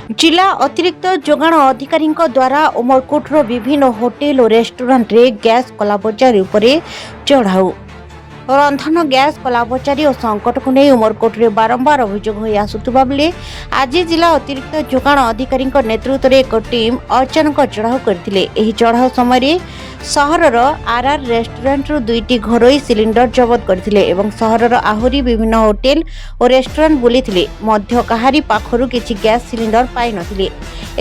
जिला अतिरिक्त जोगाण अधिकारी द्वारा उमरकोटर विभिन्न होटेल और रेस्टोरेंट रे गैस कलाबजारी उपरे चढ़ाऊ रंधन गैस कलाबजारी और संकट को नहीं उमरकोट में बारंबार अभियोग हो आसुवा बेले आज जिला अतिरिक्त जोगाण अधिकारी नेतृत्व में एक टीम अचानक चढ़ाऊ करते। चढ़ाऊ समय सहरर आरआर रेस्टोरेंट रु 2टी घरोई सिलिंडर जबत करथिले एवं सहरर आहुरी विभिन्न होटेल और रेस्टोरेंट बुलीथिले मध्य काहारी पाखरु किछि गैस सिलिंडर पाई नथिले।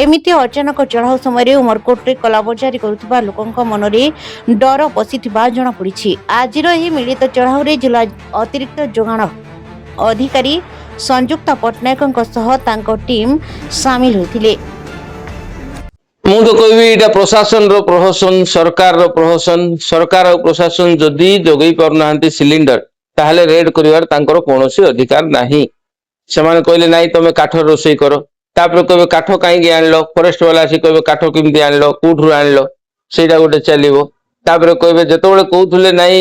एमिति अचानक चढ़ाऊ समय उमरकोट रे कलाबजारी करुथिबा लोकंक मनरे डर पसिथिबा जणा पड़िछि। आजिर एही मिलित चढ़ाऊ रे जिला अतिरिक्त जोगाण अधिकारी संयुक्ता पटनायक सह तांको टीम शामिल होइथिले। ମୁଁ ତ କହିବି ଏଇଟା ପ୍ରଶାସନର ପ୍ରହସନ ସରକାରର ପ୍ରହସନ ସରକାର ଆଉ ପ୍ରଶାସନ ଯଦି ଯୋଗେଇ ପାରୁନାହାନ୍ତି ସିଲିଣ୍ଡର ତାହେଲେ ରେଡ୍ କରିବାର ତାଙ୍କର କୌଣସି ଅଧିକାର ନାହିଁ। ସେମାନେ କହିଲେ ନାଇଁ ତମେ କାଠ ରୋଷେଇ କର ତାପରେ କହିବେ କାଠ କାହିଁକି ଆଣିଲ ଫରେଷ୍ଟ ବାଲା ଆସି କହିବେ କାଠ କେମିତି ଆଣିଲ କୋଉଠୁ ଆଣିଲ ସେଇଟା ଗୋଟେ ଚାଲିବ। ତାପରେ କହିବେ ଯେତେବେଳେ କହୁଥିଲେ ନାଇଁ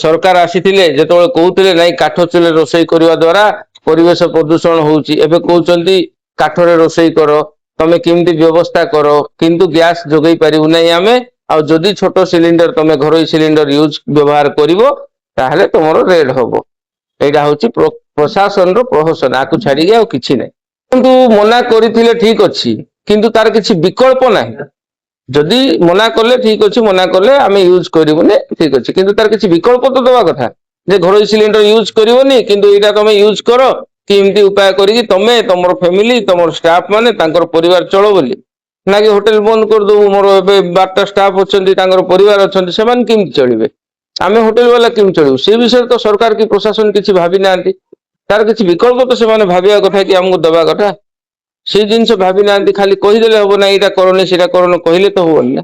ସରକାର ଆସିଥିଲେ ଯେତେବେଳେ କହୁଥିଲେ ନାଇଁ କାଠ ଚୁଲେ ରୋଷେଇ କରିବା ଦ୍ୱାରା ପରିବେଶ ପ୍ରଦୂଷଣ ହଉଛି ଏବେ କହୁଛନ୍ତି କାଠରେ ରୋଷେଇ କର ତମେ କେମିତି व्यवस्था कर किंतु गैस जोगई पारिबु नै आमे आ जदि छोट सिलिंडर तमे घरोई सिलिंडर यूज व्यवहार करिवो ताहले तमरो रेड होबो। एडा होची प्रशासन रो प्रहसन आकु छाडी गया किछि नै किंतु मना करिथिले ठीक अछि किंतु तार किछि विकल्प नाही। जदि मना करले ठीक अछि मना करले आमे यूज करिवोने ठीक अछि किंतु तार किछि विकल्प तो देवा कथा जे घरोई सिलिंडर यूज करिवोनी किंतु एटा तमे यूज करो कि एमती उपाय करी तमे तमर फैमिली तमर स्टाफ माने तांकर परिवार चलो बोली ना कि होटेल बंद कर दो मोर एबे 12टा स्टाफ अछंती तांकर परिवार अछंती सेमान केमती चलिबे आमे होटेल वाला केम चलिबो से विषय तो सरकार की प्रशासन किछि भाबी नांती तार किछि विकल्प तो सेमाने भाबिया कथा कि हमको दबा कथा से जिंस भाबी नांती खाली कहि देले होबो ना एटा करने सेटा करने कहिले तो होबो ना।